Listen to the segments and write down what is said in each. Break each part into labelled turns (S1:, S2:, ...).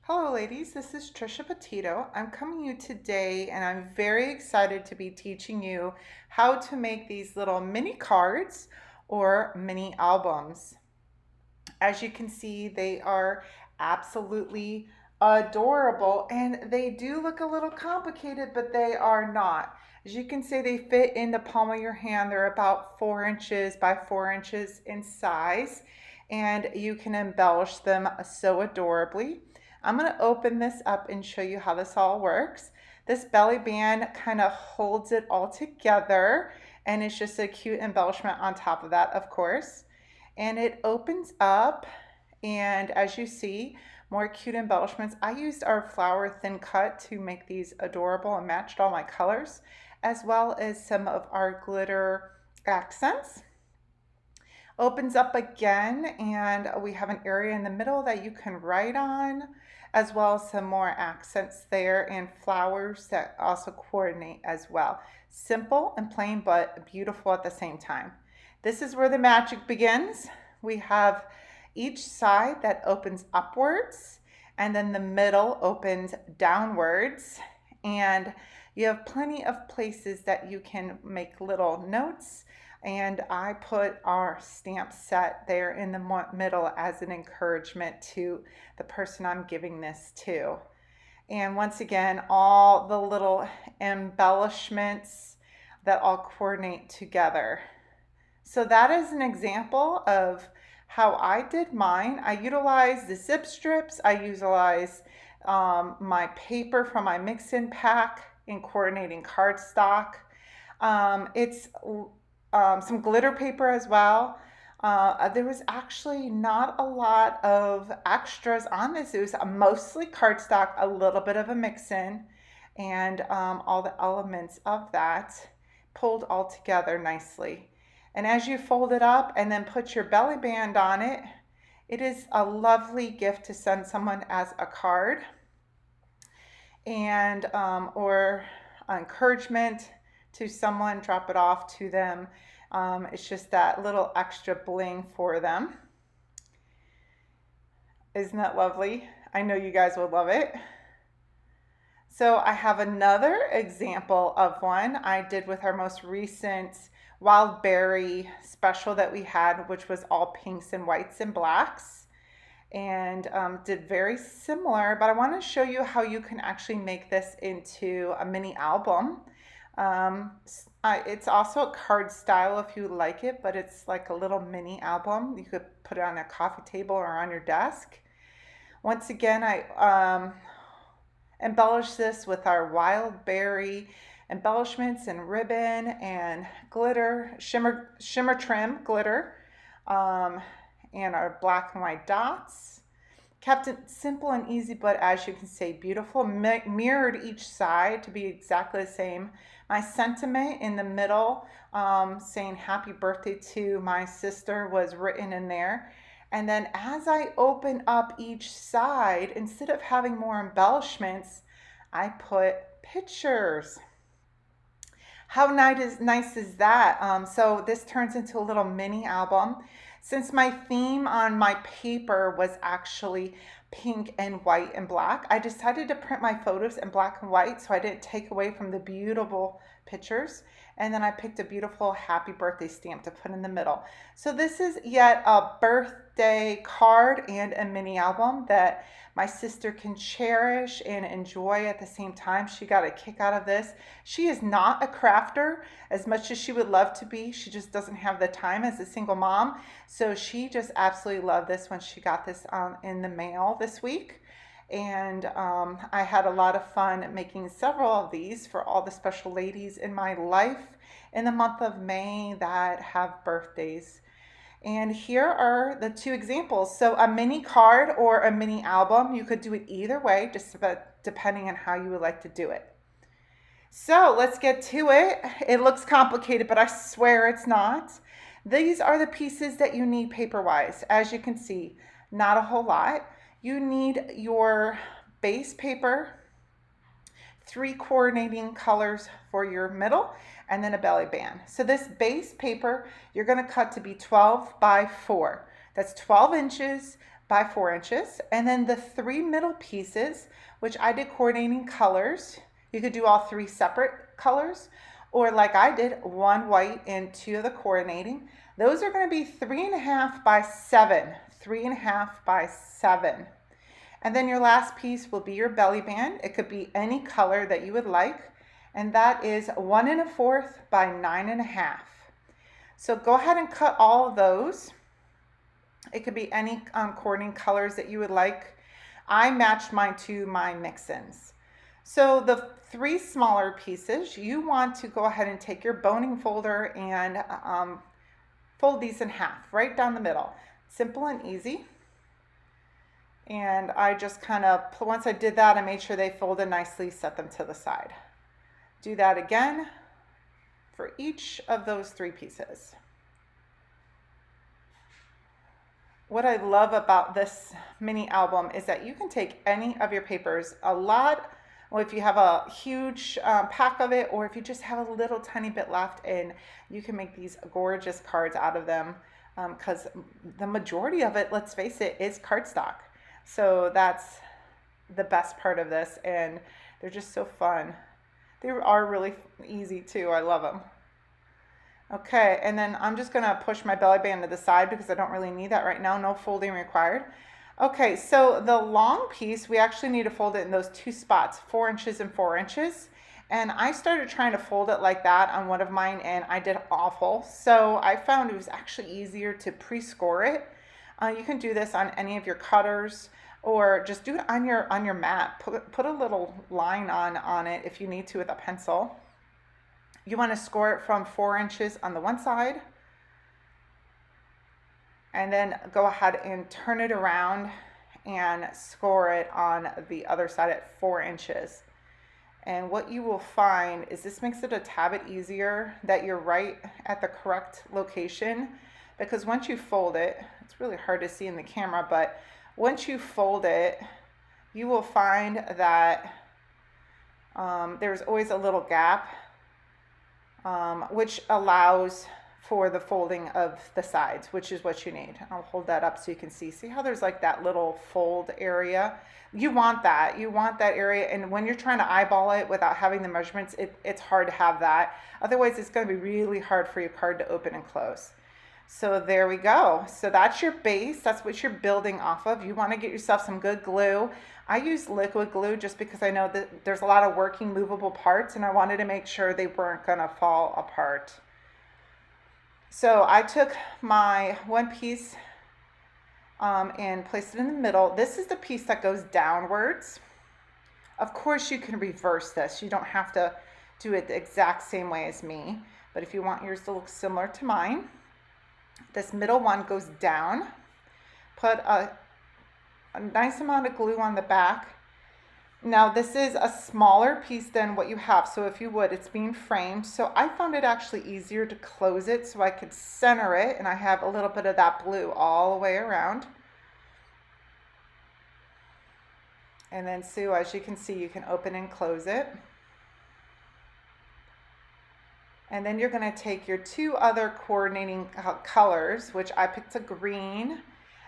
S1: Hello ladies, this is Trisha Petito. I'm coming to you today and I'm very excited to be teaching you how to make these little mini cards or mini albums. As you can see, they are absolutely adorable and they do look a little complicated, but they are not. As you can see, they fit in the palm of your hand. They're about 4 inches by 4 inches in size, and you can embellish them so adorably. I'm going to open this up and show you how this all works. This belly band kind of holds it all together, and it's just a cute embellishment on top of that, of course. And it opens up, and as you see, more cute embellishments. I used our flower thin cut to make these adorable and matched all my colors, as well as some of our glitter accents. Opens up again, and we have an area in the middle that you can write on, as well as some more accents there and flowers that also coordinate as well. Simple and plain, but beautiful at the same time. This is where the magic begins. We have each side that opens upwards, and then the middle opens downwards, and you have plenty of places that you can make little notes. And I put our stamp set there in the middle as an encouragement to the person I'm giving this to. And once again, all the little embellishments that all coordinate together. So that is an example of how I did mine. I utilized the zip strips. I utilized my paper from my mix-in pack in coordinating cardstock. It's some glitter paper as well. There was actually not a lot of extras on this. It was mostly cardstock, a little bit of a mix-in, and all the elements of that pulled all together nicely. And as you fold it up and then put your belly band on it, it is a lovely gift to send someone as a card and or encouragement to someone, drop it off to them. It's just that little extra bling for them. Isn't that lovely? I know you guys will love it. So I have another example of one I did with our most recent wild berry special that we had, which was all pinks and whites and blacks, and did very similar, but I want to show you how you can actually make this into a mini album. It's also a card style if you like it, but it's like a little mini album. You could put it on a coffee table or on your desk. Once again, I embellish this with our wild berry embellishments and ribbon and glitter, shimmer trim glitter, and our black and white dots. Kept it simple and easy, but as you can see, beautiful. Mirrored each side to be exactly the same. My sentiment in the middle, saying happy birthday to my sister, was written in there. And then as I open up each side, instead of having more embellishments, I put pictures. How nice is that? So this turns into a little mini album. Since my theme on my paper was actually pink and white and black, I decided to print my photos in black and white so I didn't take away from the beautiful pictures. And then I picked a beautiful happy birthday stamp to put in the middle. So this is yet a birthday card and a mini album that my sister can cherish and enjoy at the same time. She got a kick out of this. She is not a crafter as much as she would love to be. She just doesn't have the time as a single mom. So she just absolutely loved this when she got this in the mail this week. And I had a lot of fun making several of these for all the special ladies in my life in the month of May that have birthdays. And here are the two examples. So a mini card or a mini album, you could do it either way, just depending on how you would like to do it. So let's get to it. It looks complicated, but I swear it's not. These are the pieces that you need paper-wise. As you can see, not a whole lot. You need your base paper, 3 coordinating colors for your middle, and then a belly band. So this base paper, you're going to cut to be 12 by 4. That's 12 inches by 4 inches. And then the 3 middle pieces, which I did coordinating colors. You could do all 3 separate colors, or like I did, 1 white and 2 of the coordinating. Those are going to be 3.5 by 7. 3.5 by 7. And then your last piece will be your belly band. It could be any color that you would like. And that is 1 1/4 by 9.5. So go ahead and cut all of those. It could be any coordinating colors that you would like. I matched mine to my mix-ins. So the 3 smaller pieces, you want to go ahead and take your boning folder and fold these in half, right down the middle. Simple and easy. And I just kind of, once I did that, I made sure they folded nicely, set them to the side. Do that again for each of those 3 pieces. What I love about this mini album is that you can take any of your papers, well, if you have a huge pack of it, or if you just have a little tiny bit left, and you can make these gorgeous cards out of them, because the majority of it, let's face it, is cardstock. So that's the best part of this, and they're just so fun. They are really easy too. I love them. Okay, and then I'm just going to push my belly band to the side because I don't really need that right now. No folding required. Okay, so the long piece, we actually need to fold it in those 2 spots, 4 inches and 4 inches. And I started trying to fold it like that on one of mine, and I did awful. So I found it was actually easier to pre-score it. You can do this on any of your cutters, or just do it on your mat. Put a little line on it if you need to with a pencil. You want to score it from 4 inches on the one side, and then go ahead and turn it around and score it on the other side at 4 inches. And what you will find is this makes it a tad bit easier that you're right at the correct location, because once you fold it, it's really hard to see in the camera, but once you fold it, you will find that there's always a little gap, which allows for the folding of the sides, which is what you need. I'll hold that up so you can see. See how there's like that little fold area? You want that. You want that area. And when you're trying to eyeball it without having the measurements, it's hard to have that. Otherwise, it's going to be really hard for your card to open and close. So there we go. So that's your base. That's what you're building off of. You want to get yourself some good glue. I use liquid glue just because I know that there's a lot of working movable parts, and I wanted to make sure they weren't going to fall apart. So I took my one piece and placed it in the middle. This is the piece that goes downwards. Of course, you can reverse this. You don't have to do it the exact same way as me, but if you want yours to look similar to mine, this middle one goes down. Put a nice amount of glue on the back. Now this is a smaller piece than what you have, so if you would, it's being framed. So I found it actually easier to close it so I could center it, and I have a little bit of that blue all the way around. And then Sue, as you can see, you can open and close it. And then you're going to take your 2 other coordinating colors, which I picked a green.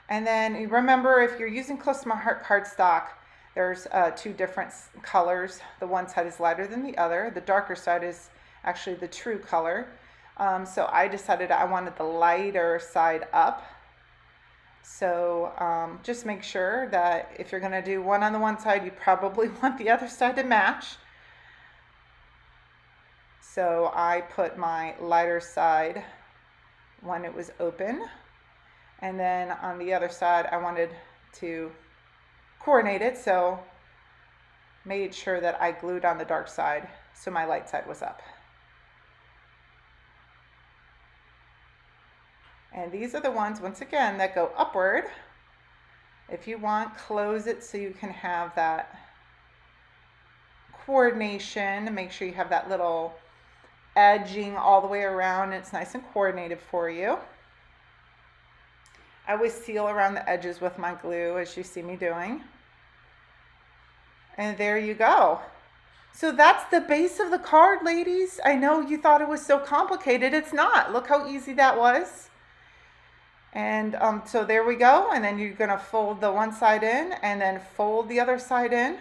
S1: And then remember, if you're using Close to My Heart cardstock, there's 2 different colors. The one side is lighter than the other. The darker side is actually the true color. So I decided I wanted the lighter side up. So just make sure that if you're going to do one on the one side, you probably want the other side to match. So I put my lighter side when it was open. And then on the other side, I wanted to coordinate it, so made sure that I glued on the dark side so my light side was up. And these are the ones, once again, that go upward. If you want, close it so you can have that coordination. Make sure you have that little edging all the way around. It's nice and coordinated for you. I always seal around the edges with my glue, as you see me doing. And there you go. So that's the base of the card, ladies. I know you thought it was so complicated. It's not. Look how easy that was. And so there we go. And then you're gonna fold the one side in and then fold the other side in,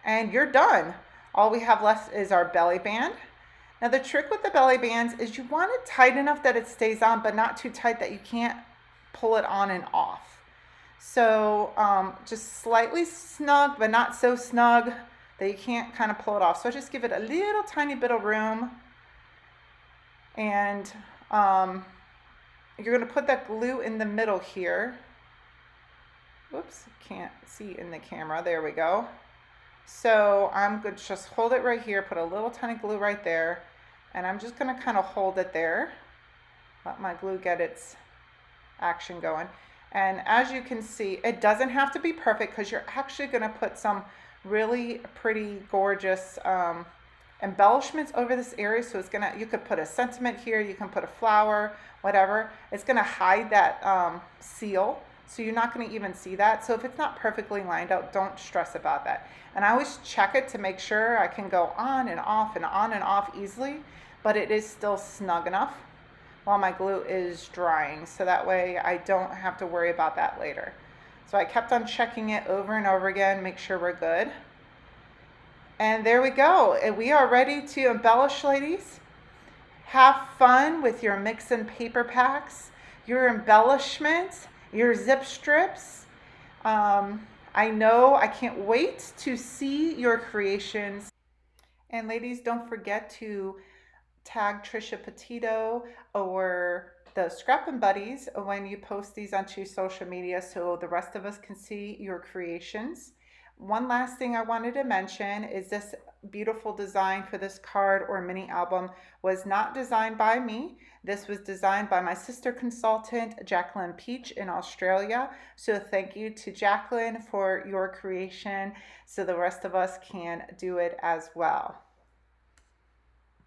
S1: and you're done. All we have left is our belly band. Now the trick with the belly bands is you want it tight enough that it stays on, but not too tight that you can't pull it on and off. So just slightly snug, but not so snug that you can't kind of pull it off. So just give it a little tiny bit of room. And you're going to put that glue in the middle here. Whoops, can't see in the camera. There we go. So I'm going to just hold it right here, put a little tiny glue right there, and I'm just going to kind of hold it there. Let my glue get its action going. And as you can see, it doesn't have to be perfect because you're actually going to put some really pretty, gorgeous embellishments over this area. So it's gonna, you could put a sentiment here, you can put a flower, whatever. It's gonna hide that seal, so you're not gonna even see that. So if it's not perfectly lined out, don't stress about that. And I always check it to make sure I can go on and off and on and off easily, but it is still snug enough while my glue is drying, so that way I don't have to worry about that later. So I kept on checking it over and over again, make sure we're good. And there we go. We are ready to embellish, ladies. Have fun with your mix and paper packs, your embellishments, your zip strips. I know I can't wait to see your creations. And ladies, don't forget to tag Trisha Petito or the Scrappin' Buddies when you post these onto social media so the rest of us can see your creations. One last thing I wanted to mention is this beautiful design for this card or mini album was not designed by me. This was designed by my sister consultant, Jacqueline Paech in Australia. So thank you to Jacqueline for your creation so the rest of us can do it as well.